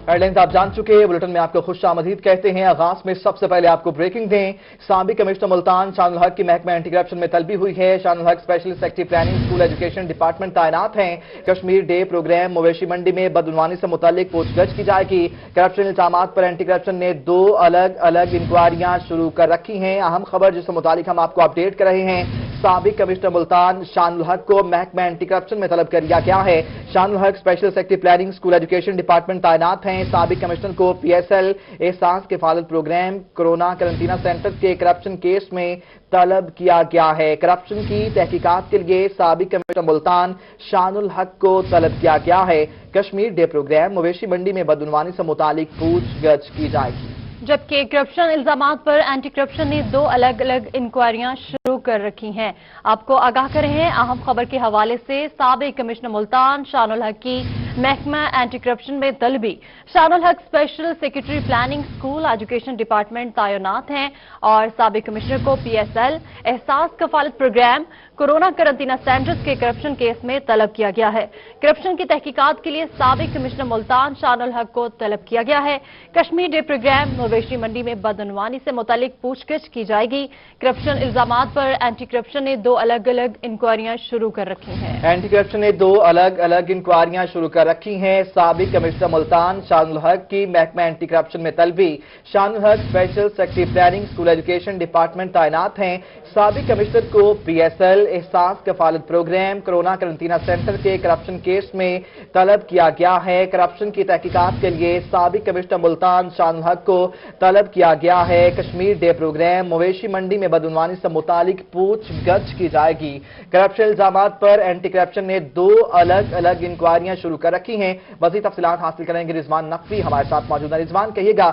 Headlines आप जान चुके हैं, बुलेटिन में आपको खुशामदीद कहते हैं। आगाज में सबसे पहले आपको ब्रेकिंग दें। साबिक कमिश्नर मुल्तान शानुल हक की महकमा एंटी करप्शन में तलबी हुई है। शानुल हक special secretary planning school education department तैनात हैं। कश्मीर डे प्रोग्राम मवेशी मंडी में बदउनवानी से मुतालिक पूछगछ की जाएगी। करप्शन इल्जामात पर एंटी करप्शन ने 2 अलग अलग इंक्वायरियां शुरू कर रखी हैं। अहम खबर जिससे मुतालिक हम आपको अपडेट कर रहे हैं। साबिक कमिश्नर मुल्तान शानुल हक को महकमा एंटी करप्शन में तलब कर लिया गया है। शानुल हक special secretary planning school education department तैनात हैं। साबिक कमिश्नर को PSL एहसास किफालत प्रोग्राम कोरोना कैरेंटीना सेंटर के करप्शन केस में तलब किया गया है। करप्शन की तहकीकात के लिए साबिक कमिश्नर मुल्तान शानुल हक को तलब किया गया है। कश्मीर डे प्रोग्राम मवेशी मंडी में बदउनवानी से मुतालिक पूछगछ की जाएगी। जबकि करप्शन इल्जामात पर एंटी करप्शन ने 2 अलग अलग इंक्वायरियां शुरू कर रखी हैं। आपको आगाह कर रहे हैं अहम खबर के हवाले से। साबिक कमिश्नर मुल्तान शानुल हक की महकमा एंटी करप्शन में तलबी। शानुल हक special secretary planning school education department तैनात हैं और साबिक कमिश्नर को PSL एहसास कफालत प्रोग्राम कोरोना कैरेंटीना सेंटर्स के करप्शन केस में तलब किया गया है। करप्शन की तहकीकात के लिए साबिक कमिश्नर मुल्तान शानुल हक को तलब किया गया है। कश्मीर डे प्रोग्राम मवेशी मंडी में बदउनवानी से मुतालिक पूछगछ की जाएगी। करप्शन इल्जामात पर एंटी करप्शन ने 2 अलग अलग इंक्वायरियां शुरू कर रखी हैं। एंटी करप्शन ने 2 अलग अलग इंक्वायरियां शुरू कर रखी हैं। साबिक कमिश्नर मुल्तान शानुल हक की महकमा एंटी करप्शन में तलबी। शानुल हक special secretary planning school education department तैनात हैं। साबिक कमिश्नर को PSL एहसास कफालत प्रोग्राम कोरोना कैरेंटीना सेंटर के करप्शन केस में तलब किया गया है। करप्शन की तहकीकात के लिए साबिक कमिश्नर मुल्तान शानुल हक को तलब किया गया है। कश्मीर डे प्रोग्राम मवेशी मंडी में बदउनवानी से मुतालिक पूछगछ की जाएगी। करप्शन इल्जामात पर एंटी करप्शन ने 2 अलग अलग इंक्वायरियां शुरू कर रखी हैं। मज़ीद तफसीलात हासिल करेंगे। रिजवान नकवी हमारे साथ मौजूद है। रिजवान, कहिएगा,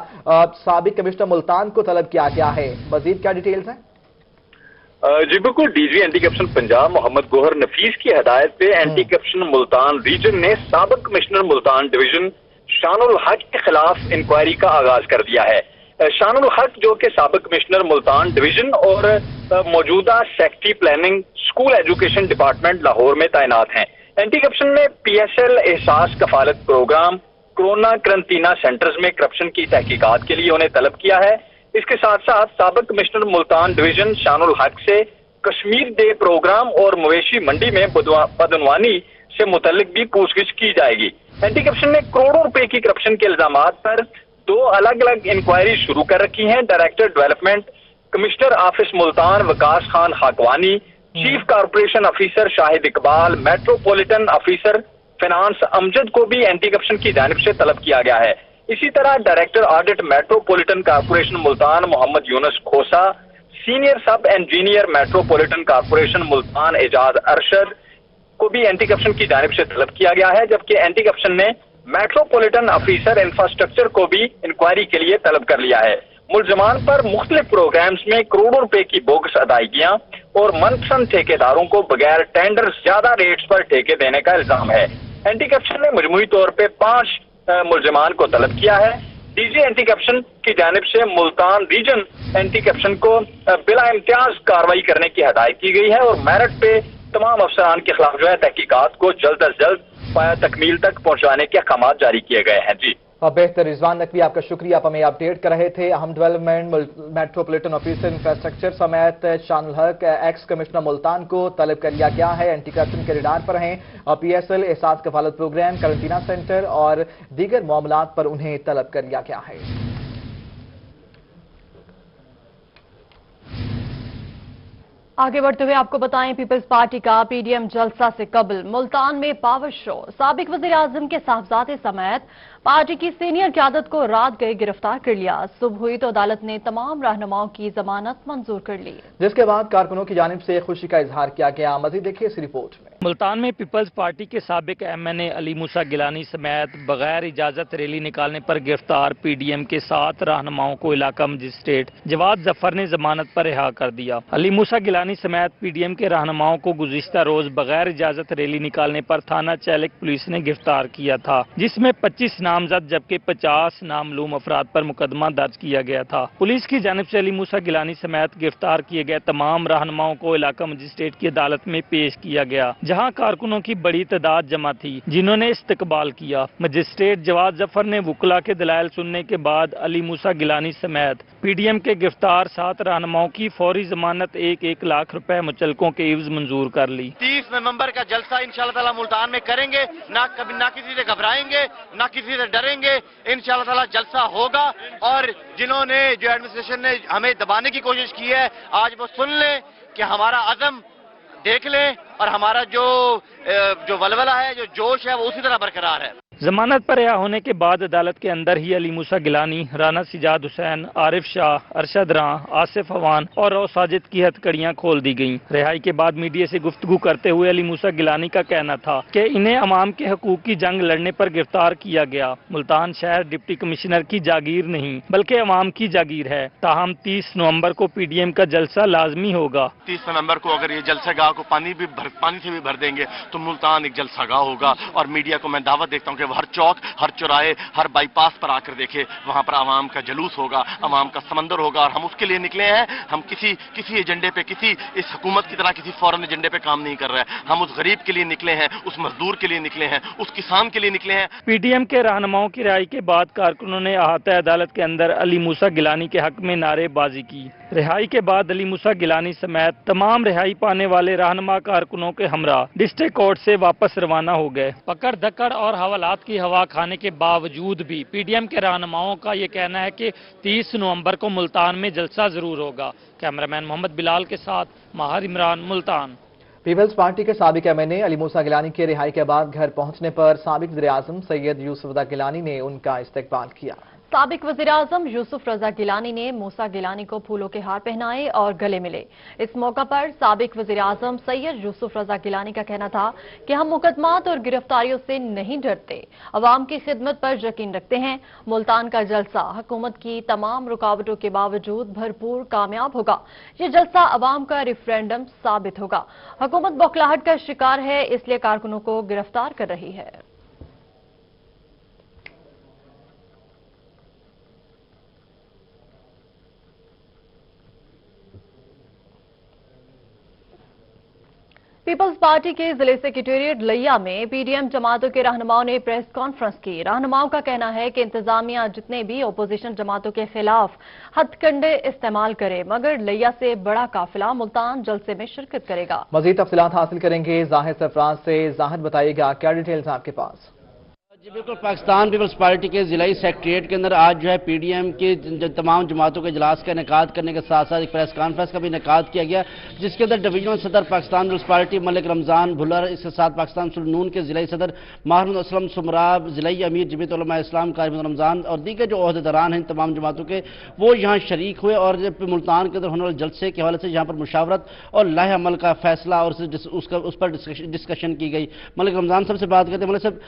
साबिक कमिश्नर मुल्तान को तलब किया गया है, मज़ीद क्या डिटेल्स हैं? जी बिल्कुल, DG anti corruption Punjab Mohammad Gohar Nafees की हदायत पे एंटी करप्शन मुल्तान रीजन ने साबिक कमिश्नर मुल्तान डिवीजन शानुल हक के खिलाफ इंक्वायरी का आगाज कर दिया है। शानुल हक जो कि साबिक कमिश्नर मुल्तान डिवीजन और मौजूदा secretary planning school education department Lahore में तैनात हैं। एंटी करप्शन ने PSL एहसास कफालत प्रोग्राम कोरोना कैरेंटीना सेंटर्स में करप्शन की तहकीकात के लिए उन्हें तलब किया है। इसके साथ साथ साबिक कमिश्नर मुल्तान डिवीजन शानुल हक से कश्मीर डे प्रोग्राम और मवेशी मंडी में बदउनवानी से मुतल्लिक भी पूछगिछ की जाएगी। एंटी करप्शन ने करोड़ों रुपए की करप्शन के इल्जामात पर 2 अलग अलग इंक्वायरी शुरू कर रखी हैं। Director development commissioner office Multan Waqas Khan Hakwani, chief corporation officer Shahid Iqbal, metropolitan officer finance Amjad को भी एंटी करप्शन की जानिब से तलब किया गया है। इसी तरह director audit metropolitan corporation Multan Mohammad Younis Khosa, senior sub engineer metropolitan corporation Multan Ejaz Arshad को भी एंटी करप्शन की जानिब से तलब किया गया है। जबकि एंटी करप्शन ने मेट्रोपॉलिटन ऑफिसर इंफ्रास्ट्रक्चर को भी इंक्वायरी के लिए तलब कर लिया है। मुलजमान पर मुख्तलिफ प्रोग्राम्स में करोड़ों रुपए की बोगस अदायगियां और मनपसंद ठेकेदारों को बगैर टेंडर ज्यादा रेट्स पर ठेके देने का इल्जाम है। एंटी करप्शन ने मजमूई तौर पर 5 मुलजमान को तलब किया है। DG एंटी करप्शन की जानिब से मुल्तान रीजन एंटी करप्शन को बिला इम्तियाज कार्रवाई करने की हदायत की गई है और मेरिट पे तमाम अफसरान के खिलाफ जो है तहकीकात को जल्द अज जल्द तकमील तक पहुंचाने के अहकाम जारी किए गए हैं। जी बेहतर। रिजवान नकवी, आपका शुक्रिया, आप हमें अपडेट कर रहे थे। अहम डेवलपमेंट मेट्रोपॉलिटन ऑफिसर इंफ्रास्ट्रक्चर समेत शानुल हक एक्स कमिश्नर मुल्तान को तलब कर लिया गया है। एंटी करप्शन के रिडार पर हैं और PSL एहसास कफालत प्रोग्राम कैरेंटीना सेंटर और दीगर मामलात पर उन्हें तलब कर लिया गया है। आगे बढ़ते हुए आपको बताएं, पीपल्स पार्टी का PDM जलसा से कबल मुल्तान में पावर शो। साबिक वज़ीर आज़म के साहबजादे समेत पार्टी की सीनियर क़यादत को रात गए गिरफ्तार कर लिया। सुबह हुई तो अदालत ने तमाम रहनुमाओं की जमानत मंजूर कर ली, जिसके बाद कारकुनों की जानिब से खुशी का इजहार किया गया। मज़ीद देखिए इस रिपोर्ट में। मुल्तान में पीपल्स पार्टी के साबिक MNA अली मूसा गिलानी समेत बगैर इजाजत रैली निकालने पर गिरफ्तार PDM के 7 रहनुमाओं को इलाका मजिस्ट्रेट जवाद जफर ने जमानत पर रिहा कर दिया। अली मूसा गिलानी समेत PDM के रहनुमाओं को गुज़िश्ता रोज बगैर इजाजत रैली निकालने पर थाना चैलक पुलिस ने गिरफ्तार किया था, जिसमें 25 नामजद जबकि 50 नामलूम अफराद पर मुकदमा दर्ज किया गया था। पुलिस की जानिब से अली मूसा गिलानी समेत गिरफ्तार किए गए तमाम रहनुमाओं को इलाका मजिस्ट्रेट की अदालत में पेश किया गया, जहां कारकुनों की बड़ी तादाद जमा थी जिन्होंने इस्तकबाल किया। मजिस्ट्रेट जवाद जफर ने वुकला के दलाइल सुनने के बाद अली मूसा गिलानी समेत पीडीएम के गिरफ्तार 7 रहनुमाओं की फौरी जमानत 1-1 लाख रुपए मुचलकों के एवज मंजूर कर ली। 30 नवंबर का जलसा इंशाअल्लाह ताला मुल्तान में करेंगे, ना किसी से घबराएंगे, ना किसी से डरेंगे। इंशाअल्लाह ताला जलसा होगा और जिन्होंने जो एडमिनिस्ट्रेशन ने हमें दबाने की कोशिश की है, आज वो सुन लें कि हमारा अज़म देख लें और हमारा जो वलवला है, जो जोश है, वो उसी तरह बरकरार है। जमानत पर रिहा होने के बाद अदालत के अंदर ही अली मूसा गिलानी, राना सिजाद हुसैन, आरिफ शाह, अरशद रां, आसिफ अवान और रौ साजिद की हथकड़ियां खोल दी गईं। रिहाई के बाद मीडिया से गुफ्तगू करते हुए अली मूसा गिलानी का कहना था कि इन्हें अवाम के हकूक की जंग लड़ने पर गिरफ्तार किया गया। मुल्तान शहर डिप्टी कमिश्नर की जागीर नहीं बल्कि अवाम की जागीर है। ताहम 30 नवंबर को पीडीएम का जलसा लाजमी होगा। 30 नवंबर को अगर ये जलसागाह को पानी से भी भर देंगे तो मुल्तान एक जलसागाह होगा। और मीडिया को मैं दावत देता हूँ कि हर चौक, हर चौराहे, हर बाईपास पर आकर देखे, वहां पर आवाम का जलूस होगा, आवाम का समंदर होगा। और हम उसके लिए निकले हैं। हम किसी एजेंडे पे, किसी इस हुकूमत की तरह किसी फॉरेन एजेंडे पे काम नहीं कर रहे हैं। हम उस गरीब के लिए निकले हैं, उस मजदूर के लिए निकले हैं, उस किसान के लिए निकले हैं। पीडीएम के रहनुमाओं की रिहाई के बाद कारकुनों ने अहाता अदालत के अंदर अली मूसा गिलानी के हक में नारेबाजी की। रिहाई के बाद अली मूसा गिलानी समेत तमाम रिहाई पाने वाले रहनुमा कारकुनों के हमरा डिस्ट्रिक्ट कोर्ट से वापस रवाना हो गए। पकड़ धक्कड़ और हवालात की हवा खाने के बावजूद भी पीडीएम के रहनुमाओं का ये कहना है कि 30 नवंबर को मुल्तान में जलसा जरूर होगा। कैमरामैन मोहम्मद बिलाल के साथ माहिर इमरान, मुल्तान। पीपल्स पार्टी के साबिक एमएनए अली मूसा गिलानी के रिहाई के बाद घर पहुंचने पर साबिक वज़ीर-ए-आज़म सैयद यूसुफ रज़ा गिलानी ने उनका इस्तकबाल किया। साबिक वज़ीर-ए-आज़म यूसुफ रज़ा गिलानी ने मूसा गिलानी को फूलों के हार पहनाए और गले मिले। इस मौका पर साबिक वज़ीर-ए-आज़म सैयद यूसुफ रज़ा गिलानी का कहना था कि हम मुकदमात और गिरफ्तारियों से नहीं डरते, अवाम की खिदमत पर यकीन रखते हैं। मुल्तान का जलसा हुकूमत की तमाम रुकावटों के बावजूद भरपूर कामयाब होगा। ये जलसा अवाम का रेफरेंडम साबित होगा। हुकूमत बौखलाहट का शिकार है, इसलिए कारकुनों को गिरफ्तार कर रही है। पीपल्स पार्टी के जिले सेक्रेटेरिएट लिया में पीडीएम जमातों के रहनुमाओं ने प्रेस कॉन्फ्रेंस की। रहनुमाओं का कहना है कि इंतजामिया जितने भी अपोजिशन जमातों के खिलाफ हथकंडे इस्तेमाल करे, मगर लिया से बड़ा काफिला मुल्तान जलसे में शिरकत करेगा। मजीद तफसीलात हासिल करेंगे जाहिद सरफराज से। जाहिद, बताइएगा क्या डिटेल्स आपके पास? जी बिल्कुल, पाकिस्तान पीपल्स पार्टी के जिलाई सेक्रेटेरिएट के अंदर आज जो है पीडीएम के तमाम जमातों के इजलास का इनेकाद करने के साथ साथ एक प्रेस कॉन्फ्रेंस का भी इनेकाद किया गया, जिसके अंदर डिवीजनल सदर पाकिस्तान पीपल्स पार्टी मलिक रमजान भुल्लर, इसके साथ पाकिस्तान सुन्नून के जिलाई सदर माहरुल असलम सुमराब, जिलाई अमीर जमीयत उलमा इस्लाम कारी रमजान और दीगर जो ओहदेदारान हैं तमाम जमातों के, वो यहाँ शरीक हुए और मुल्तान के अंदर होने वाले जलसे के हवाले से यहाँ पर मुशावरत और लाह अमल का फैसला और उस पर डिस्कशन की गई। मलिक रमजान साहब से बात करते हैं। मलिक साहब,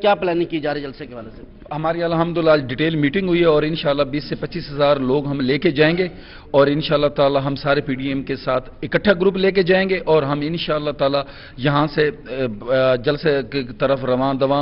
क्या प्लानिंग की जा रही है जलसे के हवाले से? हमारी अल्हम्दुलिल्लाह आज डिटेल मीटिंग हुई है और इंशाल्लाह 20 से 25 हज़ार लोग हम लेके जाएंगे और इंशाल्लाह ताला हम सारे पीडीएम के साथ इकट्ठा ग्रुप लेके जाएंगे और हम इंशाल्लाह ताला यहाँ से जलसे की तरफ रवां दवा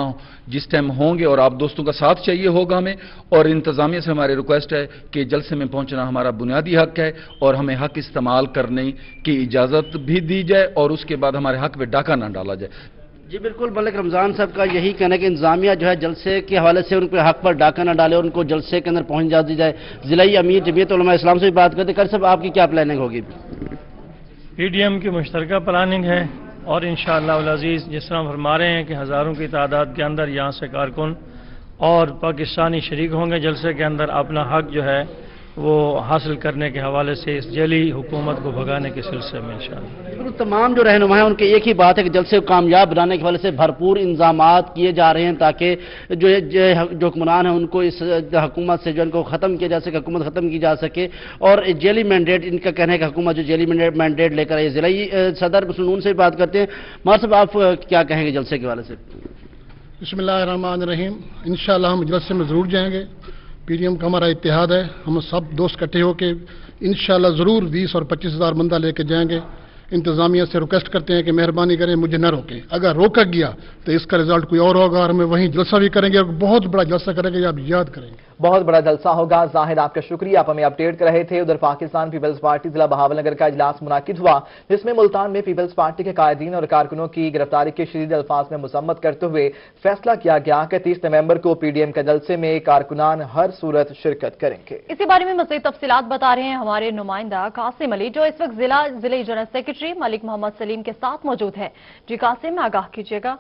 जिस टाइम होंगे। और आप दोस्तों का साथ चाहिए होगा हमें, और इंतजामिया से हमारी रिक्वेस्ट है कि जलसे में पहुंचना हमारा बुनियादी हक है और हमें हक इस्तेमाल करने की इजाज़त भी दी जाए और उसके बाद हमारे हक में डाका ना डाला जाए। जी बिल्कुल, मलिक रमजान साहब का यही कहना है कि इंतजामिया जो है जलसे के हवाले से उनके हक पर डाका न डाले और उनको जलसे के अंदर पहुंच जा दी जाए। जिलाई अमीर जमीयत उलमा इस्लाम से भी बात करते। कर साहब, आपकी क्या प्लानिंग होगी? पीडीएम की मुश्तरका प्लानिंग है और इंशाअल्लाह उल अज़ीज़ जिस तरह फरमा रहे हैं कि हज़ारों की तादाद के अंदर यहाँ से कारकुन और पाकिस्तानी शरीक होंगे जलसे के अंदर अपना हक जो है वो हासिल करने के हवाले से इस जेली हुकूमत को भगाने के सिलसिले में इंशाअल्लाह। तमाम जो रहनुमा हैं उनकी एक ही बात है कि जलसे को कामयाब बनाने के हवाले से भरपूर इंतजामात किए जा रहे हैं ताकि जो हुक्मरान हैं उनको इस हुकूमत से जो इनको ख़त्म किया जा सके, हुकूमत ख़त्म की जा सके। और जेली मैंडेट, इनका कहना है कि हुकूमत जो जेली मैंडेट लेकर आई। जिलाई सदर सुनून से बात करते हैं। मार साहब, आप क्या कहेंगे जलसे के हवाले से? बिस्मिल्लाहिर्रहमानिर्रहीम। इंशाअल्लाह हम जलसे में ज़रूर जाएंगे। पीडीएम का हमारा इत्तेहाद है, हम सब दोस्त इकट्ठे होकर इंशाअल्लाह ज़रूर 20 और 25 हज़ार बंदा लेके जाएंगे। इंतज़ामिया से रिक्वेस्ट करते हैं कि मेहरबानी करें, मुझे न रोकें। अगर रोका गया तो इसका रिजल्ट कोई और होगा और हमें वहीं जलसा भी करेंगे और बहुत बड़ा जलसा करेंगे, आप याद करेंगे। बहुत बड़ा जलसा होगा। जाहिद, आपका शुक्रिया, आप हमें अपडेट कर रहे थे। उधर पाकिस्तान पीपल्स पार्टी जिला बहावल नगर का इजलास मुनाकिद हुआ, जिसमें मुल्तान में पीपल्स पार्टी के कायदीन और कारकुनों की गिरफ्तारी के शदीद अल्फाज में मजम्मत करते हुए फैसला किया गया कि 30 नवंबर को पीडीएम के जलसे में कारकुनान हर सूरत शिरकत करेंगे। इसी बारे में मज़ीद तफसीलात बता रहे हैं हमारे नुमाइंदा कासिम अली, जो इस वक्त जिले जनरल सेक्रेटरी मलिक मोहम्मद सलीम के साथ मौजूद है। जी कासिम, आगाह कीजिएगा।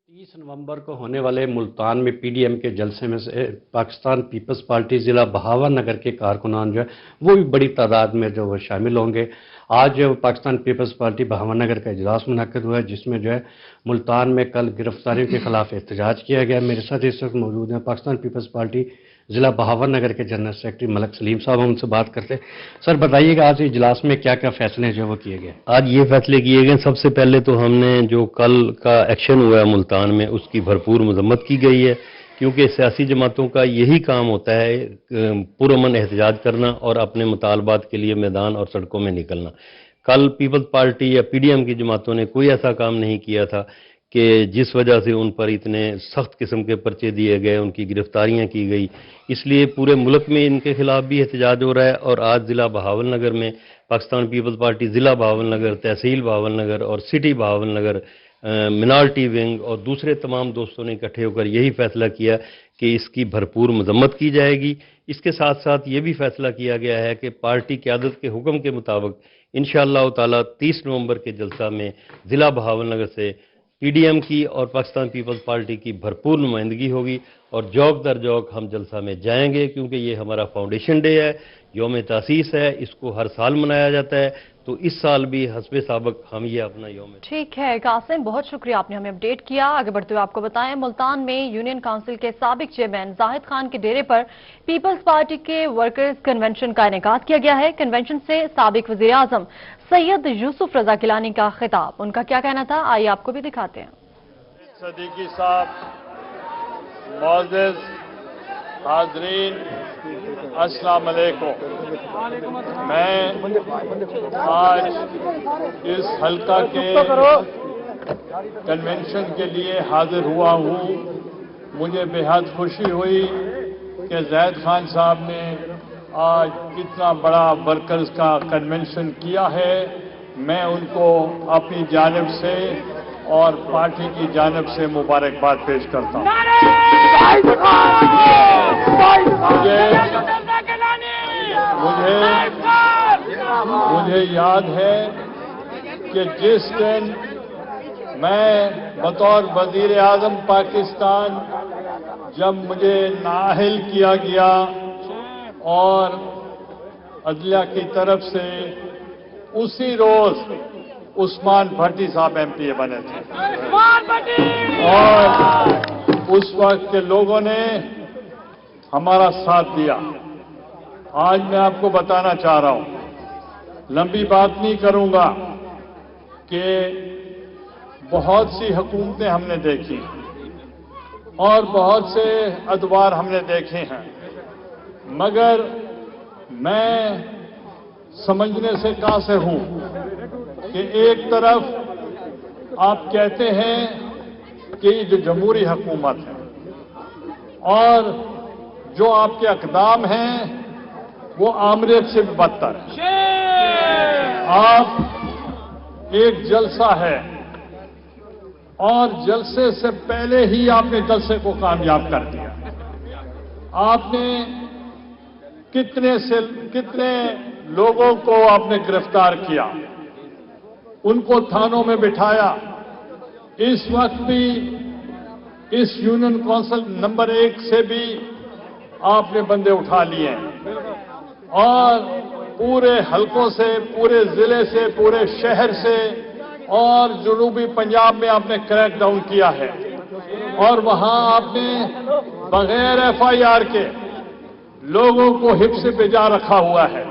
30 नवंबर को होने वाले मुल्तान में पीडीएम के जलसे में से पाकिस्तान पीपल्स पार्टी जिला बहावल नगर के कारकुनान जो है वो भी बड़ी तादाद में जो वो शामिल होंगे। आज पाकिस्तान पीपल्स पार्टी बहावल नगर का इजलास मुनक्किद हुआ है, जिसमें जो है मुल्तान में कल गिरफ्तारियों के खिलाफ एहतजाज किया गया। मेरे साथ इस वक्त मौजूद हैं पाकिस्तान पीपल्स पार्टी जिला बहावल नगर के जनरल सेक्रेटरी मलिक सलीम साहब, हम उनसे बात करते हैं। सर बताइएगा, आज इजलास में क्या क्या फैसले जो वो किए गए? आज ये फैसले किए गए, सबसे पहले तो हमने जो कल का एक्शन हुआ है मुल्तान में उसकी भरपूर मजम्मत की गई है, क्योंकि सियासी जमातों का यही काम होता है पुरअमन एहतजाज करना और अपने मुतालबात के लिए मैदान और सड़कों में निकलना। कल पीपल्स पार्टी या पीडीएम की जमातों ने कोई ऐसा काम नहीं किया था कि जिस वजह से उन पर इतने सख्त किस्म के पर्चे दिए गए, उनकी गिरफ्तारियां की गई। इसलिए पूरे मुल्क में इनके खिलाफ भी एहतजाज हो रहा है। और आज ज़िला बहावल नगर में पाकिस्तान पीपल्स पार्टी ज़िला बहावल नगर, तहसील बहावल नगर और सिटी बहावल नगर, मिनार्टी विंग और दूसरे तमाम दोस्तों ने इकट्ठे होकर यही फैसला किया कि इसकी भरपूर मजम्मत की जाएगी। इसके साथ साथ ये भी फैसला किया गया है कि पार्टी क़यादत के हुक्म के मुताबिक इंशाअल्लाह ताला 30 नवंबर के जलसा में ज़िला बहावल नगर से पीडीएम की और पाकिस्तान पीपल्स पार्टी की भरपूर नुमाइंदगी होगी और जौक दर जौक हम जलसा में जाएंगे, क्योंकि ये हमारा फाउंडेशन डे है, यौम तासीस है, इसको हर साल मनाया जाता है। तो इस साल भी हस्बे साबक हम ये अपना यौम। ठीक है कासिम, बहुत शुक्रिया, आपने हमें अपडेट किया। आगे बढ़ते हुए आपको बताएं, मुल्तान में यूनियन काउंसिल के साबिक चेयरमैन जाहिद खान के डेरे पर पीपल्स पार्टी के वर्कर्स कन्वेंशन का इनेकाद किया गया है। कन्वेंशन से साबिक वजीर आजम सैयद यूसुफ रजा गिलानी का खिताब, उनका क्या कहना था, आइए आपको भी दिखाते हैं। सदीकी साहब, मोअज़्ज़िज़ हाज़रीन, अस्सलाम वालेकुम। मैं आज इस हल्का के कन्वेंशन के लिए हाजिर हुआ हूँ। मुझे बेहद खुशी हुई कि जाहिद खान साहब ने आज कितना बड़ा वर्कर्स का कन्वेंशन किया है। मैं उनको अपनी जानिब से और पार्टी की जानिब से मुबारकबाद पेश करता हूँ। मुझे याद है कि जिस दिन मैं बतौर वजीर आजम पाकिस्तान जब मुझे नाअहल किया गया और अदलिया की तरफ से उसी रोज उस्मान भट्टी साहब एमपीए बने थे और उस वक्त के लोगों ने हमारा साथ दिया। आज मैं आपको बताना चाह रहा हूं, लंबी बात नहीं करूंगा, कि बहुत सी हुकूमतें हमने देखी और बहुत से अदवार हमने देखे हैं, मगर मैं समझने से कासिर हूं कि एक तरफ आप कहते हैं कि ये जो जमहूरी हुकूमत है और जो आपके अक़दाम हैं वो आमरीत से भी बदतर है। आप एक जलसा है और जलसे से पहले ही आपने जलसे को कामयाब कर दिया। आपने कितने लोगों को आपने गिरफ्तार किया, उनको थानों में बिठाया। इस वक्त भी इस यूनियन काउंसिल नंबर 1 से भी आपने बंदे उठा लिए हैं और पूरे हलकों से, पूरे जिले से, पूरे शहर से और जनूबी पंजाब में आपने क्रैक डाउन किया है और वहां आपने बगैर एफआईआर के लोगों को हिब्स भिजा रखा हुआ है।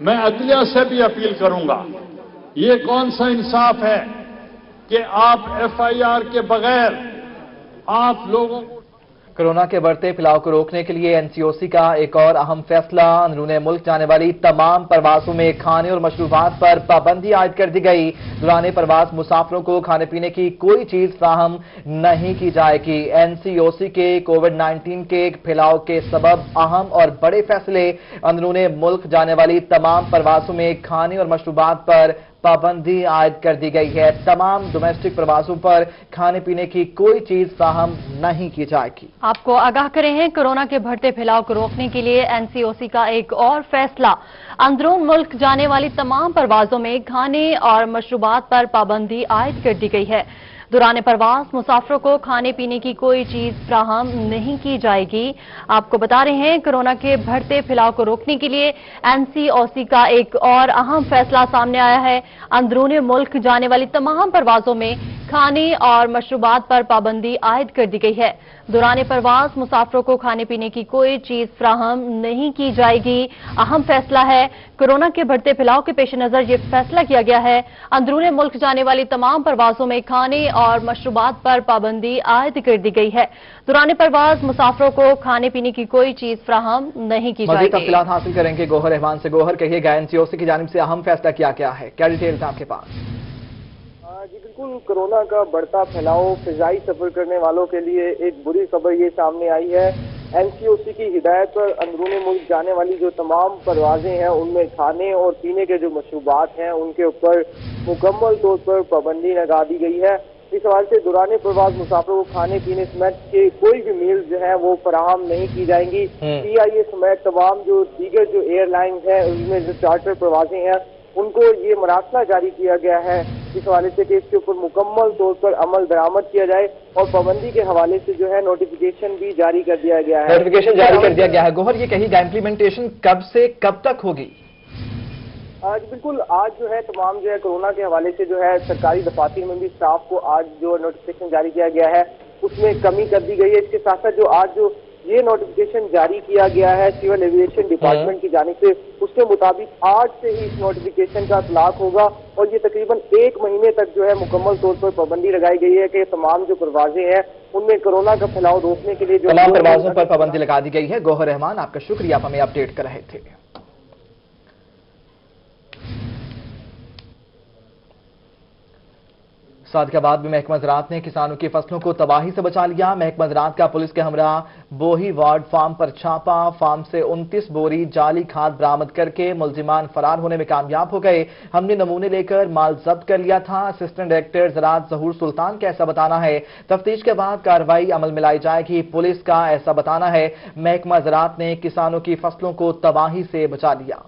मैं अदलिया से भी अपील करूंगा, ये कौन सा इंसाफ है कि आप एफआईआर के बगैर आप लोगों को कोरोना के बढ़ते फैलाव को रोकने के लिए एनसीओसी का एक और अहम फैसला। अंदरूने मुल्क जाने वाली तमाम परवासों में खाने और मशरूबात पर पाबंदी आयद कर दी गई। दौरान परवास मुसाफिरों को खाने पीने की कोई चीज फराहम नहीं की जाएगी। एनसीओसी के कोविड-19 के फैलाव के सबब अहम और बड़े फैसले। अंदरूने मुल्क जाने वाली तमाम परवासों में खाने और मशरूबात पर पाबंदी आयद कर दी गई है। तमाम डोमेस्टिक प्रवासों पर खाने पीने की कोई चीज फराहम नहीं की जाएगी। आपको आगाह करें हैं, कोरोना के बढ़ते फैलाव को रोकने के लिए एनसीओसी का एक और फैसला। अंदरून मुल्क जाने वाली तमाम परवाजों में खाने और मशरूबात पर पाबंदी आयद कर दी गई है। दौरान परवास मुसाफिरों को खाने पीने की कोई चीज फ्राहम नहीं की जाएगी। आपको बता रहे हैं, कोरोना के बढ़ते फैलाव को रोकने के लिए एनसीओसी का एक और अहम फैसला सामने आया है। अंदरूनी मुल्क जाने वाली तमाम परवाजों में खाने और मशरूबात पर पाबंदी आयद कर दी गई है। दौरान परवास मुसाफिरों को खाने पीने की कोई चीज फ्राहम नहीं की जाएगी। अहम फैसला है। कोरोना के बढ़ते फैलाव के पेश नजर यह फैसला किया गया है। अंदरूनी मुल्क जाने वाली तमाम परवासों में खाने और मशरूबात पर पाबंदी आयद कर दी गई है। दौरान परवास मुसाफिरों को खाने पीने की कोई चीज फ्राहम नहीं की जाएगी। तफसीलात हासिल करेंगे गोहर रहमान से। गोहर, कहिएगा एनसीओसी की जानिब से अहम फैसला किया गया है, क्या डिटेल्स आपके पास? जी बिल्कुल, कोरोना का बढ़ता फैलाव फिजाई सफर करने वालों के लिए एक बुरी खबर ये सामने आई है। एनसीओसी की हिदायत पर अंदरूनी मुल्क जाने वाली जो तमाम परवाजें हैं उनमें खाने और पीने के जो मशरूबात हैं उनके ऊपर मुकम्मल तौर पर पाबंदी लगा दी गई है। इस हवाले से दौरान प्रवास मुसाफिरों को खाने पीने समेत के कोई भी मील्स जो है वो फराहम नहीं की जाएंगी। PIA समेत तमाम जो दीगर जो एयरलाइंस हैं उनमें जो चार्टर प्रवासें हैं उनको ये मरासला जारी किया गया है इस हवाले से कि इसके ऊपर मुकम्मल तौर पर अमल दरामद किया जाए और पाबंदी के हवाले से जो है नोटिफिकेशन भी जारी कर दिया गया है। नोटिफिकेशन जारी कर दिया गया है। गोहर, ये कहिएगा इम्प्लीमेंटेशन कब से कब तक होगी? आज बिल्कुल, आज जो है तमाम जो है कोरोना के हवाले से जो है सरकारी दफातर में भी स्टाफ को आज जो नोटिफिकेशन जारी किया गया है उसमें कमी कर दी गई है। इसके साथ साथ जो आज जो ये नोटिफिकेशन जारी किया गया है सिविल एविएशन डिपार्टमेंट की जानिब से, उसके मुताबिक आज से ही इस नोटिफिकेशन का इतलाक होगा और ये तकरीबन 1 महीने तक जो है मुकम्मल तौर पर पाबंदी लगाई गई है कि तमाम जो परवाजें हैं उनमें कोरोना का फैलाव रोकने के लिए जो तमाम परवाजों पर पाबंदी लगा दी गई है। गोहर रहमान, आपका शुक्रिया, आप हमें अपडेट कर रहे थे। सादिकाबाद में महकमा ज़राअत ने किसानों की फसलों को तबाही से बचा लिया। महकमा ज़राअत का पुलिस के हमरा बोही वार्ड फार्म पर छापा। फार्म से 29 बोरी जाली खाद बरामद करके मुलजिमान फरार होने में कामयाब हो गए। हमने नमूने लेकर माल जब्त कर लिया था। असिस्टेंट डायरेक्टर ज़राअत ज़हूर सुल्तान का ऐसा बताना है। तफ्तीश के बाद कार्रवाई अमल में लाई जाएगी, पुलिस का ऐसा बताना है। महकमा ज़राअत ने किसानों की फसलों को तबाही से बचा लिया।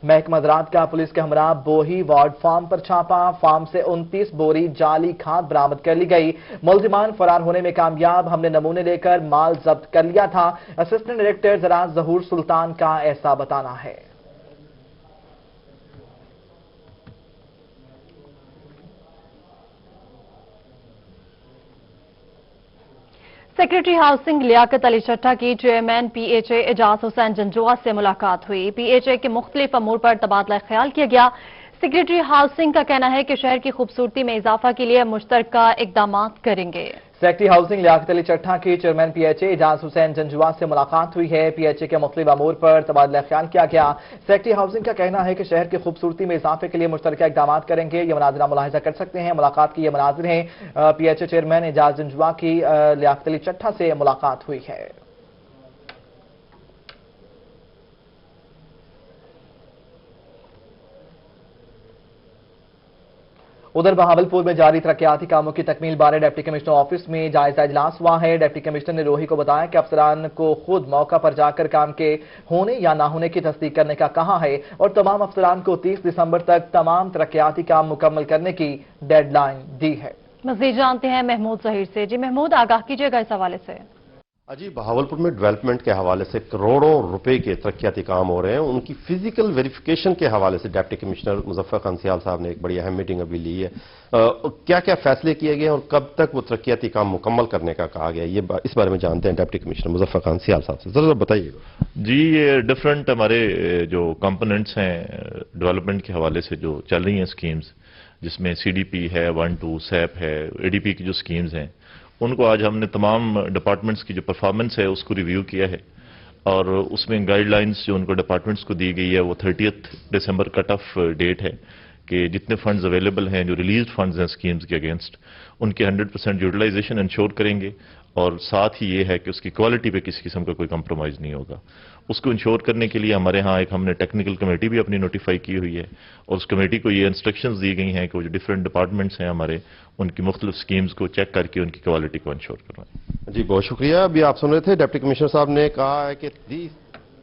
महकमा ज़राअत का पुलिस के हमरा बोही वार्ड फार्म पर छापा। फार्म से 29 बोरी जाली खाद बरामद कर ली गई। मुलजिमान फरार होने में कामयाब। हमने नमूने लेकर माल जब्त कर लिया था। असिस्टेंट डायरेक्टर ज़राअत ज़हूर सुल्तान का ऐसा बताना है। सेक्रेटरी हाउसिंग लियाकत अली चट्टा की चेयरमैन PHA एजाज हुसैन जंजुआ से मुलाकात हुई। PHA के मुख्तलिफ अमूर पर तबादला ख्याल किया गया। सेक्रेटरी हाउसिंग का कहना है कि शहर की खूबसूरती में इजाफा के लिए मुश्तरका इकदाम करेंगे। सेक्रेटरी हाउसिंग लियाकत अली चट्टा की चेयरमैन PHA एजाज हुसैन जंजुआ से मुलाकात हुई है। PHA के मुख्तलिफ अमूर पर तबादला ख्याल किया गया। सेक्रेटरी हाउसिंग का कहना है कि शहर की खूबसूरती में इजाफे के लिए मुश्तरका इकदाम करेंगे। ये मनाजिर मुलाहिजा कर सकते हैं। मुलाकात की ये मनाजिर हैं। PHA चेयरमैन एजाज जंजुआ की लियाकत अली चट्टा से मुलाकात हुई है। उधर बहावलपुर में जारी तरक्याती कामों की तकमील बारे डिप्टी कमिश्नर ऑफिस में जायजा इजलास हुआ है। डिप्टी कमिश्नर ने रोही को बताया कि अफसरान को खुद मौका पर जाकर काम के होने या ना होने की तस्दीक करने का कहा है और तमाम अफसरान को 30 दिसंबर तक तमाम तरक्याती काम मुकम्मल करने की डेडलाइन दी है। मज़ीद जानते हैं महमूद ज़हीर से। जी महमूद, आगाह कीजिएगा इस हवाले से। अजी, बहावलपुर में डेवलपमेंट के हवाले से करोड़ों रुपए के तरक्याती काम हो रहे हैं। उनकी फिजिकल वेरिफिकेशन के हवाले से डिप्टी कमिश्नर मुजफ्फर खान सियाल साहब ने एक बड़ी अहम मीटिंग अभी ली है। क्या क्या फैसले किए गए और कब तक वो तरक्याती काम मुकम्मल करने का कहा गया, ये इस बारे में जानते हैं डिप्टी कमिश्नर मुजफ्फर खान सियाल साहब से। जरा बताइएगा। जी, ये डिफरेंट हमारे जो कंपोनेंट्स हैं डेवलपमेंट के हवाले से जो चल रही हैं स्कीम्स, जिसमें CDP है, 1-2 SAP है, ADP की जो स्कीम्स हैं उनको आज हमने तमाम डिपार्टमेंट्स की जो परफॉर्मेंस है उसको रिव्यू किया है और उसमें गाइडलाइंस जो उनको डिपार्टमेंट्स को दी गई है वो 30 दिसंबर कट ऑफ डेट है कि जितने फंड्स अवेलेबल हैं जो रिलीज फंड्स हैं स्कीम्स के अगेंस्ट उनके 100% यूटिलाइजेशन इंश्योर करेंगे और साथ ही ये है कि उसकी क्वालिटी पे किसी किस्म का कोई कंप्रोमाइज़ नहीं होगा। उसको इंश्योर करने के लिए हमारे यहाँ एक हमने टेक्निकल कमेटी भी अपनी नोटिफाई की हुई है और उस कमेटी को ये इंस्ट्रक्शंस दी गई हैं कि वो जो डिफरेंट डिपार्टमेंट्स हैं हमारे उनकी मुख्तलिफ स्कीम्स को चेक करके उनकी क्वालिटी को इंश्योर करवाएं। जी बहुत शुक्रिया। अभी आप सुन रहे थे डिप्टी कमिश्नर साहब ने कहा है कि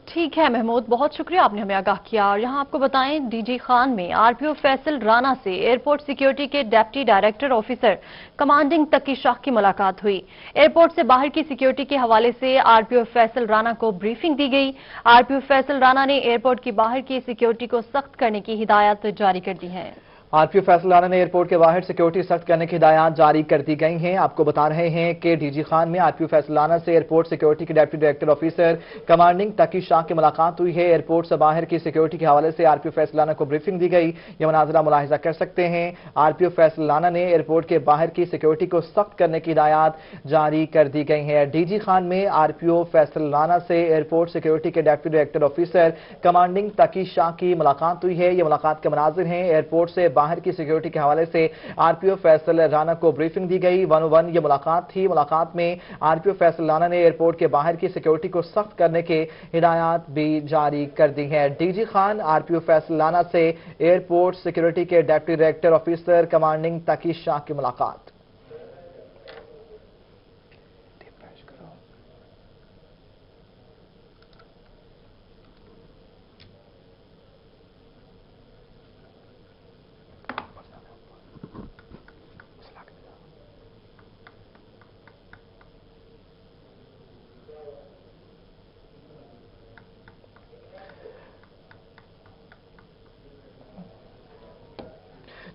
ठीक है महमूद, बहुत शुक्रिया, आपने हमें आगाह किया। और यहाँ आपको बताएं, डीजी खान में आरपीओ फैसल राना से एयरपोर्ट सिक्योरिटी के डिप्टी डायरेक्टर ऑफिसर कमांडिंग तकी शाह की मुलाकात हुई। एयरपोर्ट से बाहर की सिक्योरिटी के हवाले से आरपीओ फैसल राना को ब्रीफिंग दी गई। आरपीओ फैसल राना ने एयरपोर्ट की बाहर की सिक्योरिटी को सख्त करने की हिदायत जारी कर दी है। आरपीओ फैसल राना ने एयरपोर्ट के बाहर सिक्योरिटी सख्त करने की हिदायत जारी कर दी गई हैं। आपको बता रहे हैं कि डीजी खान में आरपीओ फैसल राना से एयरपोर्ट सिक्योरिटी के डिप्टी डायरेक्टर ऑफिसर कमांडिंग तकी शाह की मुलाकात हुई है। एयरपोर्ट से बाहर की सिक्योरिटी के हवाले से आरपीओ फैसल राना को ब्रीफिंग दी गई। यह मनाजरा मुलाहिजा कर सकते हैं। आरपीओ फैसल राना ने एयरपोर्ट के बाहर की सिक्योरिटी को सख्त करने की हिदायत जारी कर दी गई है। डीजी खान में आरपीओ फैसल राना से एयरपोर्ट सिक्योरिटी के डिप्टी डायरेक्टर ऑफिसर कमांडिंग तकी शाह की मुलाकात हुई है। यह मुलाकात के मनाजिर हैं। एयरपोर्ट से बाहर की सिक्योरिटी के हवाले से आरपीओ फैसल राना को ब्रीफिंग दी गई। 101 ये मुलाकात थी। मुलाकात में आरपीओ फैसल राना ने एयरपोर्ट के बाहर की सिक्योरिटी को सख्त करने के हिदायत भी जारी कर दी है। डीजी खान आरपीओ फैसल राना से एयरपोर्ट सिक्योरिटी के डिप्टी डायरेक्टर ऑफिसर कमांडिंग तकी शाह की मुलाकात।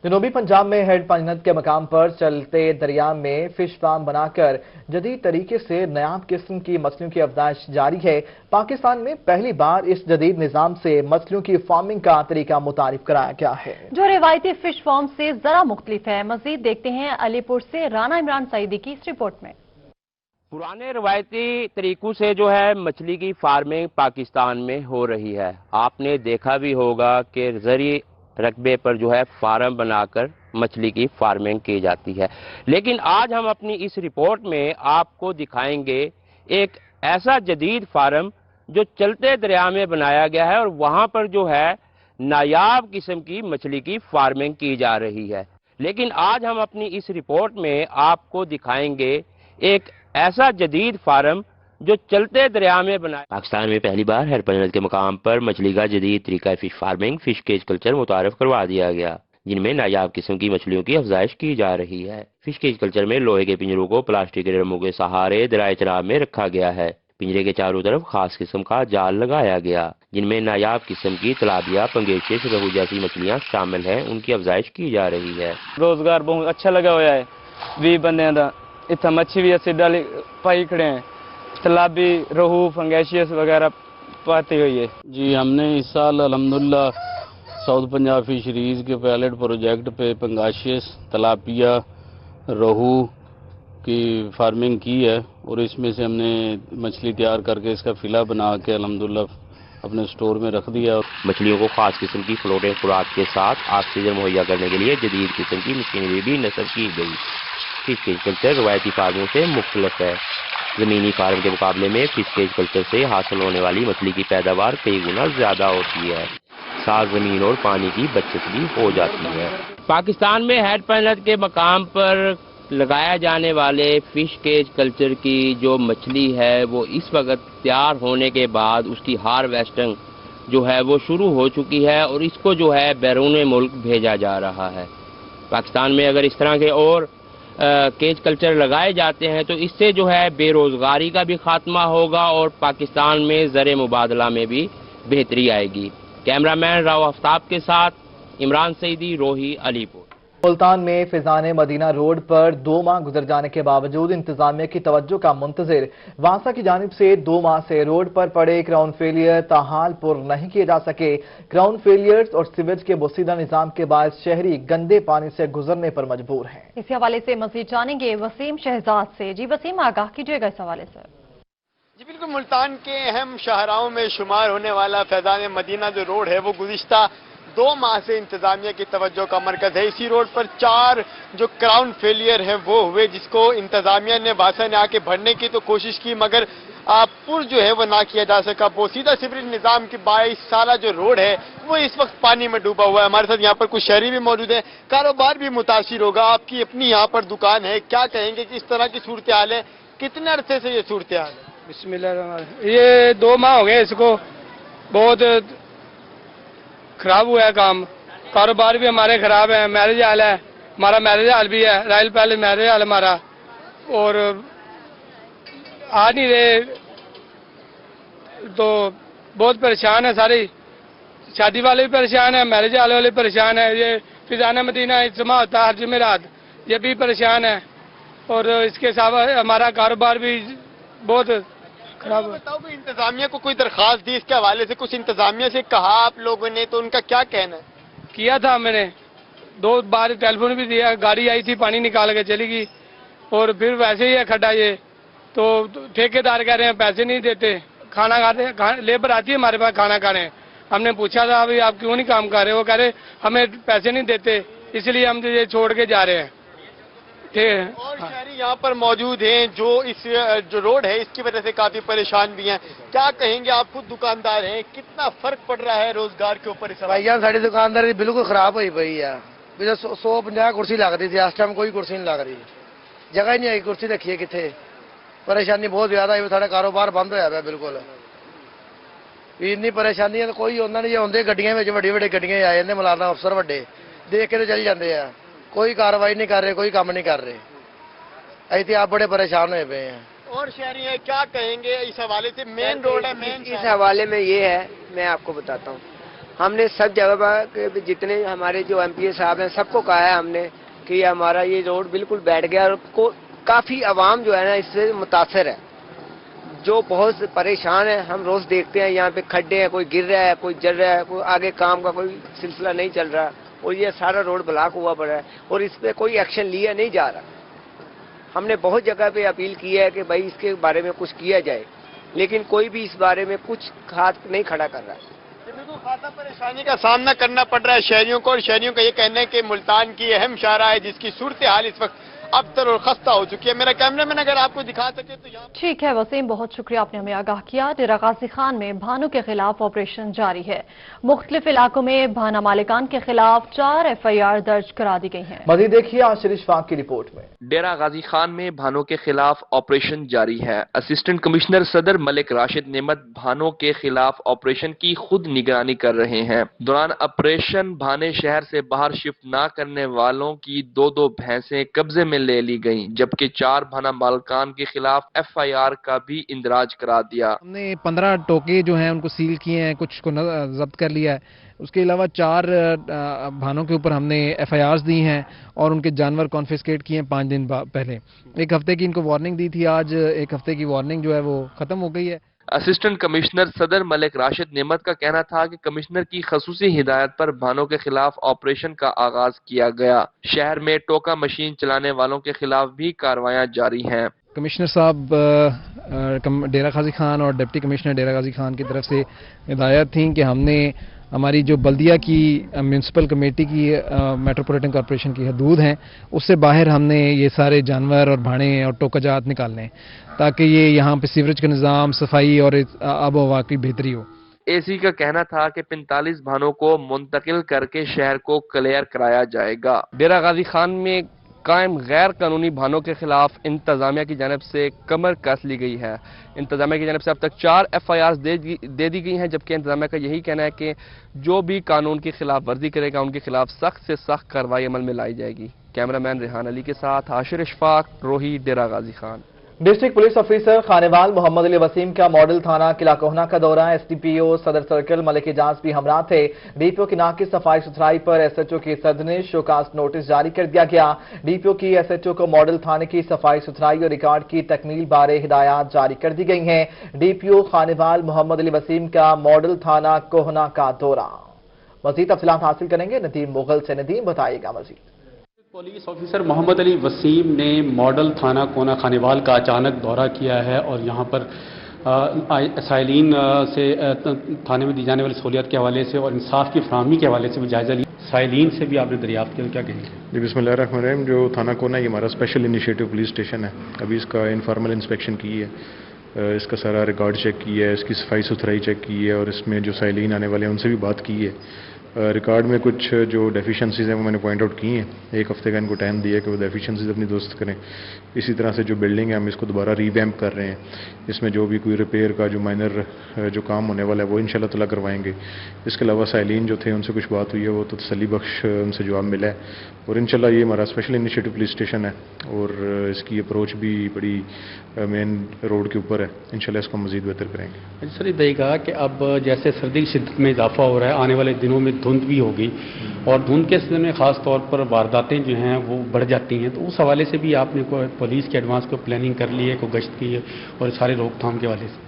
जनूबी पंजाब में हेड पंजनद के मकाम पर चलते दरिया में फिश फार्म बनाकर जदीद तरीके से नायाब किस्म की मछलियों की अफजाइश जारी है। पाकिस्तान में पहली बार इस जदीद निजाम से मछलियों की फार्मिंग का तरीका मुतारिफ कराया गया है, जो रिवायती फिश फार्म से जरा मुख्तलिफ है। मजीद देखते हैं अलीपुर से राना इमरान सईदी की इस रिपोर्ट में। पुराने रवायती तरीकों से जो है मछली की फार्मिंग पाकिस्तान में हो रही है। आपने देखा भी होगा कि ज़रिए रकबे पर जो है फार्म बनाकर मछली की फार्मिंग की जाती है, लेकिन आज हम अपनी इस रिपोर्ट में आपको दिखाएंगे एक ऐसा जदीद फार्म जो चलते दरिया में बनाया गया है और वहां पर जो है नायाब किस्म की मछली की फार्मिंग की जा रही है। लेकिन आज हम अपनी इस रिपोर्ट में आपको दिखाएंगे एक ऐसा जदीद फार्म जो चलते दरिया में बनाया। पाकिस्तान में पहली बार हेड पंजनद के मकाम पर मछली का जदीद तरीका fish farming fish cage culture मुतारफ करवा दिया गया, जिनमें नायाब किस्म की मछलियों की अफजाइश की जा रही है। फिश केज कल्चर में लोहे के पिंजरों को प्लास्टिक के ड्रमों के सहारे दरियाए चनाब में रखा गया है। पिंजरे के चारों तरफ खास किस्म का जाल लगाया गया, जिनमें नायाब किस्म की तलाबिया, पंगेशिश, रहू जैसी मछलियाँ शामिल है, उनकी अफजाइश की जा रही है। रोजगार बहुत अच्छा लगा हुआ है। 20 बंदे का इतना मच्छी भी अच्छी डाली पाई खड़े हैं, तलाबी, रोहू, फंगेशियस वगैरह पाती हुई है। जी हमने इस साल अल्हम्दुलिल्लाह साउथ पंजाब फिशरीज के पायलट प्रोजेक्ट पे पंगाशियस, तलापिया, रोहू की फार्मिंग की है और इसमें से हमने मछली तैयार करके इसका फिला बना के अल्हम्दुलिल्लाह अपने स्टोर में रख दिया। मछलियों को खास किस्म की फ्लोटिंग खुराक के साथ ऑक्सीजन मुहैया करने के लिए जदीद किस्म की मशीनरी भी नस्ब की गई। फिश केज कल्चर रवायती फार्मों से मुख्तलिफ है। जमीनी फार्म के मुकाबले में फिश केज कल्चर से हासिल होने वाली मछली की पैदावार कई गुना ज्यादा होती है। साथ जमीन और पानी की बचत भी हो जाती है। पाकिस्तान में हेड पंजनद के मकाम पर लगाया जाने वाले फिश केज कल्चर की जो मछली है वो इस वक्त तैयार होने के बाद उसकी हार्वेस्टिंग जो है वो शुरू हो चुकी है और इसको जो है बैरून मुल्क भेजा जा रहा है। पाकिस्तान में अगर इस तरह के और केज कल्चर लगाए जाते हैं तो इससे जो है बेरोजगारी का भी खात्मा होगा और पाकिस्तान में ज़र मुबादला में भी बेहतरी आएगी। कैमरामैन राव आफ्ताब के साथ इमरान सईदी, रोही, अलीपुर। मुल्तान में फैजान मदीना रोड पर 2 माह गुजर जाने के बावजूद इंतजामिया की तवज्जो का मुंतजिर वासा की जानिब से 2 माह से रोड पर पड़े ग्राउंड फेलियर ताहाल पुर नहीं किए जा सके। ग्राउंड फेलियर्स और सीवेज के बोसीदा निजाम के बाद शहरी गंदे पानी से गुजरने पर मजबूर हैं। इसी हवाले से मजीद जानेंगे वसीम शहजाद से। जी वसीम, आगाह कीजिएगा इस हवाले से। जी बिल्कुल, मुल्तान के अहम शाहराहों में शुमार होने वाला फैजान मदीना जो रोड है वो गुज़िश्ता 2 माह से इंतजामिया की तवज्जो का मरकज है। इसी रोड पर 4 जो ग्राउंड फेलियर है वो हुए, जिसको इंतजामिया ने वासा ने आके भरने की तो कोशिश की, मगर पुर जो है वो ना किया जा सका। बोसीदा सीवरेज निजाम के बाईस साला जो रोड है वो इस वक्त पानी में डूबा हुआ है। हमारे साथ यहाँ पर कुछ शहरी भी मौजूद है, कारोबार भी मुतासिर होगा। आपकी अपनी यहाँ पर दुकान है, क्या कहेंगे कि इस तरह की सूरत हाल है, कितने अरसे से ये सूरत हाल है? बिस्मिल्लाह, ये 2 माह हो गए, इसको बहुत खराब हुआ है काम। कारोबार भी हमारे खराब है, मैरिज हाल है, हमारा मैरिज हाल भी है, रॉयल पैलेस मैरिज हाल हमारा, और आ नहीं रहे, तो बहुत परेशान है। सारी शादी वाले भी परेशान है, मैरिज हाल वाले परेशान है। ये फैजान मदीना इज्तिमा होता है हर जुमेरात, ये भी परेशान है, और इसके साथ हमारा कारोबार भी बहुत खराब है। बताओ कि इंतजामिया को कोई दरखास्त दी इसके हवाले से, कुछ इंतजामिया से कहा आप लोगों ने, तो उनका क्या कहना है? किया था मैंने, 2 बार टेलीफोन भी दिया, गाड़ी आई थी पानी निकाल के चली गई, और फिर वैसे ही है खड्डा ये, तो ठेकेदार कह रहे हैं पैसे नहीं देते। खाना खाते लेबर आती है हमारे पास खाना खाने, हमने पूछा था अभी आप क्यों नहीं काम कर रहे, वो कह रहे हमें पैसे नहीं देते, इसलिए हम ये छोड़ के जा रहे हैं। और शहरी यहाँ पर मौजूद हैं जो इस जो रोड है इसकी वजह से काफी परेशान भी हैं। क्या कहेंगे, आप खुद दुकानदार हैं, कितना फर्क पड़ रहा है रोजगार के ऊपर? भाईजान साड़ी दुकानदारी बिल्कुल खराब हुई पई है। 150 कुर्सी लग रही थी, इस टाइम कोई कुर्सी नहीं लग रही, जगह ही नहीं आई कुर्सी रखिए कितने। परेशानी बहुत ज्यादा है, साढ़ा कारोबार बंद होया है बिल्कुल। इन्नी परेशानी है, कोई उन्होंने जो आते गड्डियां में वड्डी वड्डी गड्डियां आ जाते मुलाजम अफसर वड्डे, देख के तो चल जाते हैं, कोई कार्रवाई नहीं कर रहे, कोई काम नहीं कर रहे। ऐसे आप बड़े परेशान हुए पे हैं। और शहरी है, क्या कहेंगे इस हवाले से? मेन रोड है, मेन इस हवाले में ये है, मैं आपको बताता हूँ, हमने सब जगह के जितने हमारे जो एमपीए साहब हैं सबको कहा है हमने कि हमारा ये रोड बिल्कुल बैठ गया, और काफ़ी आवाम जो है ना इससे मुतासर है, जो बहुत परेशान है। हम रोज़ देखते हैं यहाँ पे खड्डे हैं, कोई गिर रहा है, कोई जल रहा है, कोई आगे काम का कोई सिलसिला नहीं चल रहा, और ये सारा रोड ब्लॉक हुआ पड़ा है, और इस पर कोई एक्शन लिया नहीं जा रहा। हमने बहुत जगह पे अपील की है कि भाई इसके बारे में कुछ किया जाए, लेकिन कोई भी इस बारे में कुछ हाथ नहीं खड़ा कर रहा है। बिल्कुल खासा परेशानी का सामना करना पड़ रहा है शहरियों को, और शहरियों का ये कहना है कि मुल्तान की अहम शाहरा है जिसकी सूरत हाल इस वक्त अबतर और खस्ता हो चुकी है। मेरा कैमरामैन अगर आपको दिखा सके तो यहाँ। ठीक है वसीम, बहुत शुक्रिया, आपने हमें आगाह किया। डेरा गाजी खान में भानों के खिलाफ ऑपरेशन जारी है। मुख्तलिफ इलाकों में भाना मालिकान के खिलाफ 4 FIR दर्ज करा दी गई है। मज़ीद देखिए आशिर इशफाक की रिपोर्ट में। डेरा गाजी खान में भानों के खिलाफ ऑपरेशन जारी है। असिस्टेंट कमिश्नर सदर मलिक राशिद नेमत भानों के खिलाफ ऑपरेशन की खुद निगरानी कर रहे हैं। दौरान ऑपरेशन भाने शहर से बाहर शिफ्ट न करने वालों की 2-2 भैंसें कब्जे में ले ली गईं, जबकि 4 भाना मालकान के खिलाफ FIR का भी इंदराज करा दिया। हमने 15 टोके जो हैं उनको सील किए हैं, कुछ को जब्त कर लिया है। उसके अलावा 4 भानों के ऊपर हमने FIRs दी हैं और उनके जानवर कॉन्फिस्केट किए हैं 5 दिन पहले। 1 हफ्ते की इनको वार्निंग दी थी, आज 1 हफ्ते की वार्निंग जो है वो खत्म हो गई है। असिस्टेंट कमिश्नर सदर मलिक राशिद नेमत का कहना था कि कमिश्नर की खसूसी हिदायत पर भानों के खिलाफ ऑपरेशन का आगाज किया गया। शहर में टोका मशीन चलाने वालों के खिलाफ भी कार्रवाइयां जारी हैं। कमिश्नर साहब डेरा गाजी खान और डिप्टी कमिश्नर डेरा गाजी खान की तरफ से हिदायत थी कि हमने हमारी जो बल्दिया की म्यूनसिपल कमेटी की मेट्रोपॉलिटन कॉर्पोरेशन की हदूद हैं उससे बाहर हमने ये सारे जानवर और भाड़े और टोकाजात निकालने हैं ताकि ये यहाँ पे सीवरेज का निज़ाम, सफाई और आब हवा की बेहतरी हो। एसी का कहना था कि 45 भानों को मुंतकिल करके शहर को क्लियर कराया जाएगा। डेरा गाजी खान में कायम गैर कानूनी भानों के खिलाफ इंतजामिया की जानब से कमर कस ली गई है। इंतजामिया की जानब से अब तक 4 FIRs दे दी गई हैं, जबकि इंतजामिया का यही कहना है कि जो भी कानून की खिलाफ वर्जी करेगा उनके खिलाफ सख्त से सख्त कार्रवाई अमल में लाई जाएगी। कैमरामैन रेहान अली के साथ Ashir Ishfaq, Rohi, Dera Ghazi Khan. District police officer Khanewal Mohammad Ali Waseem का मॉडल थाना किला कोहना का दौरा। एसडीपीओ सदर सर्कल मलिक एजाज भी हमरा थे। डीपीओ की नाक की सफाई सुथराई पर एसएचओ की सदनिश शोकास्ट नोटिस जारी कर दिया गया। डीपीओ की एसएचओ को मॉडल थाने की सफाई सुथराई और रिकॉर्ड की तकमील बारे हिदायत जारी कर दी गई हैं। डीपीओ खानेवाल मोहम्मद अली वसीम का मॉडल थाना कोहना का दौरा। मजीद तफसीलात हासिल करेंगे नदीम मुगल से। नदीम बताइएगा मजीद। पुलिस ऑफिसर मोहम्मद अली वसीम ने मॉडल थाना कोना खानेवाल का अचानक दौरा किया है और यहाँ पर साइलिन से थाने में दी जाने वाली सहूलियत के हवाले से और इंसाफ की फराहमी के हवाले से भी जायजा लिया। साइलिन से भी आपने दरियाफ्त किया, क्या कहेंगे? जी बिस्मिल्लाहिर्रहमानिर्रहीम। जो थाना कोना ये हमारा स्पेशल इनिशिएटिव पुलिस स्टेशन है। अभी इसका इनफॉर्मल इंस्पेक्शन की है, इसका सारा रिकॉर्ड चेक किया है, इसकी सफाई सुथराई चेक की है और इसमें जो साइलिन आने वाले हैं उनसे भी बात की है। रिकॉर्ड में कुछ जो डेफिशिएंसीज हैं वो मैंने पॉइंट आउट की हैं। एक हफ्ते का इनको टाइम दिया कि वो डेफिशिएंसीज अपनी दुरुस्त करें। इसी तरह से जो बिल्डिंग है हम इसको दोबारा रीवैम्प कर रहे हैं। इसमें जो भी कोई रिपेयर का जो माइनर जो काम होने वाला है वो इंशाल्लाह ताला करवाएंगे। इसके अलावा साइलिन जो थे उनसे कुछ बात हुई है, वो तो तसल्ली बख्श उनसे जवाब मिला है और इंशाल्लाह ये हमारा स्पेशल इनिशिएटिव पुलिस स्टेशन है और इसकी अप्रोच भी बड़ी मेन रोड के ऊपर है। इंशाल्लाह इसको मज़ीद बेहतर करेंगे। सर, ये बताइएगा कि अब जैसे सर्दी की शिद्दत में इजाफा हो रहा है, आने वाले दिनों में धुंध भी होगी और धुंध के सीजन में ख़ास तौर पर वारदातें जो हैं वो बढ़ जाती हैं, तो उस हवाले से भी आपने कोई पुलिस के एडवांस को प्लानिंग कर ली है, कोई गश्त की है और सारे रोकथाम के हवाले से?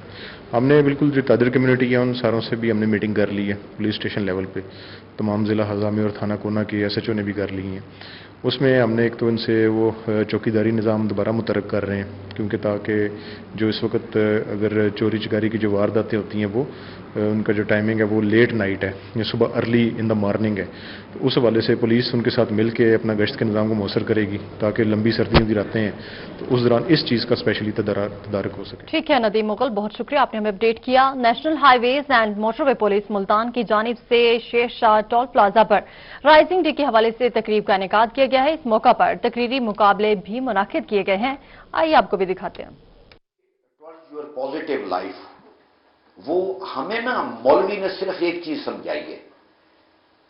हमने बिल्कुल जो तादर कम्युनिटी है उन सारों से भी हमने मीटिंग कर ली है पुलिस स्टेशन लेवल पे। तमाम ज़िला हज़ामी और थाना कोना के एसएचओ ने भी कर ली हैं। उसमें हमने एक तो इनसे वो चौकीदारी निज़ाम दोबारा मुतरक कर रहे हैं, क्योंकि ताकि जो इस वक्त अगर चोरी चकारी की जो वारदातें होती हैं वो उनका जो टाइमिंग है वो लेट नाइट है या सुबह अर्ली इन द मॉर्निंग है। तो उस हवाले से पुलिस उनके साथ मिल के अपना गश्त के निज़ाम को मौसर करेगी ताकि लंबी सर्दियों की रातें हैं तो उस दौरान इस चीज़ का स्पेशली तदारक हो सके। ठीक है नदीम मुगल, बहुत शुक्रिया, आपने हमें अपडेट किया। National highways and motorway police Multan की जानिब से शेर शाह टोल प्लाजा पर राइजिंग डे के हवाले से तकरीब का इनेकाद किया गया है। इस मौका पर तकरीरी मुकाबले भी मुनाकिद किए गए हैं। आइए आपको भी दिखाते हैं। योर पॉजिटिव लाइफ, वो हमें ना मौलवी ने सिर्फ एक चीज समझाई है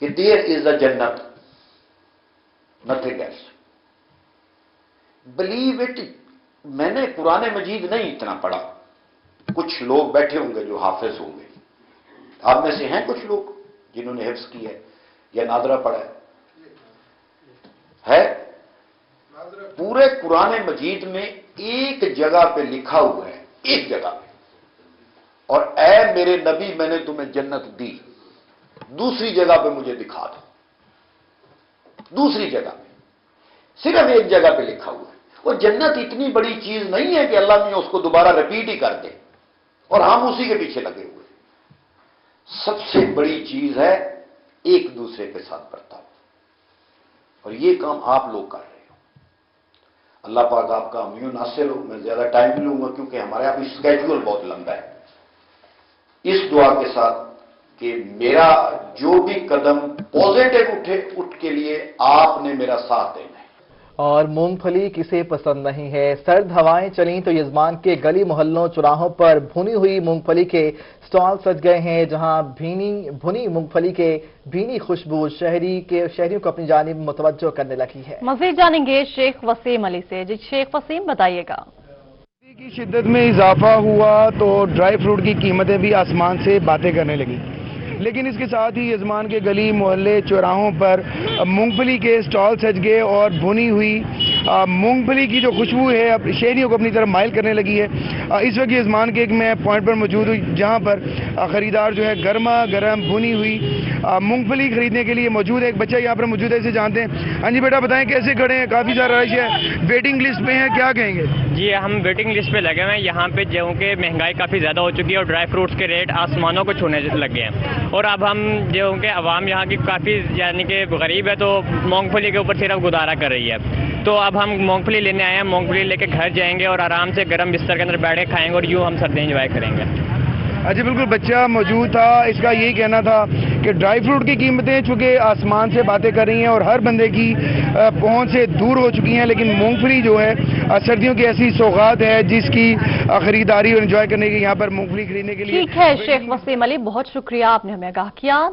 कि देयर इज अ जन्नत, नथिंग एल्स। Believe it. मैंने कुरान मजीद नहीं इतना पढ़ा, कुछ लोग बैठे होंगे जो हाफिज होंगे, आप में से हैं कुछ लोग जिन्होंने हिफ्ज की है या नादरा पढ़ा है? पूरे कुरान मजीद में एक जगह पे लिखा हुआ है, एक जगह पे, और ऐ मेरे नबी मैंने तुम्हें जन्नत दी। दूसरी जगह पे मुझे दिखा दो, दूसरी जगह पे, सिर्फ एक जगह पे लिखा हुआ है। वो जन्नत इतनी बड़ी चीज नहीं है कि अल्लाह ने उसको दोबारा रिपीट ही कर दे और हम उसी के पीछे लगे हुए। सबसे बड़ी चीज है एक दूसरे के साथ बर्ताव, और ये काम आप लोग कर रहे हो। अल्लाह पाक आपका अमीन नासिर हो। मैं ज्यादा टाइम नहीं लूंगा क्योंकि हमारे यहाँ स्केड्यूल बहुत लंबा है। इस दुआ के साथ कि मेरा जो भी कदम पॉजिटिव उठ के लिए आपने मेरा साथ देना है। और मूंगफली किसे पसंद नहीं है। सर्द हवाएं चली तो यजमान के गली मोहल्लों चौराहों पर भुनी हुई मूंगफली के स्टॉल सज गए हैं, जहां भुनी मूंगफली के भीनी खुशबू शहरियों को अपनी जानिब मुतवज्जो करने लगी है। मज़ीद जानेंगे शेख वसीम अली से। जी शेख वसीम, बताइएगा। की शिद्दत में इजाफा हुआ तो ड्राई फ्रूट की कीमतें भी आसमान से बातें करने लगी, लेकिन इसके साथ ही यजमान के गली मोहल्ले चौराहों पर मूंगफली के स्टॉल सज गए और भुनी हुई मूंगफली की जो खुशबू है अब शहरियों को अपनी तरफ माइल करने लगी है। इस वक्त यजमान के एक मैं पॉइंट पर मौजूद हूँ जहाँ पर ख़रीदार जो है गर्मा गर्म भुनी हुई मूंगफली खरीदने के लिए मौजूद है। एक बच्चा यहाँ पर मौजूद है, इसे जानते हैं। हाँ जी बेटा, बताएं कैसे खड़े हैं? काफ़ी सारा रश है, वेटिंग लिस्ट पे है, क्या कहेंगे? जी हम वेटिंग लिस्ट पे लगे हुए हैं। यहाँ पे जो कि महंगाई काफ़ी ज़्यादा हो चुकी है और ड्राई फ्रूट्स के रेट आसमानों को छूने लगे हैं, और अब हम जो कि आवाम यहाँ की काफ़ी यानी कि गरीब है तो मूंगफली के ऊपर सिर्फ गुजारा कर रही है। तो अब हम मूंगफली लेने आए हैं, मूंगफली लेके घर जाएंगे और आराम से गर्म बिस्तर के अंदर बैठ के खाएंगे और यूँ हम सर्दी एंजॉय करेंगे। अच्छा, बिल्कुल बच्चा मौजूद था, इसका यही कहना था कि ड्राई फ्रूट की कीमतें चूँकि आसमान से बातें कर रही हैं और हर बंदे की पहुंच से दूर हो चुकी हैं, लेकिन मूंगफली जो है सर्दियों की ऐसी सौगात है जिसकी खरीदारी और एंजॉय करने की यहाँ पर मूंगफली खरीदने के लिए। ठीक है शेख वसीम अली, बहुत शुक्रिया, आपने हमें आगाह किया।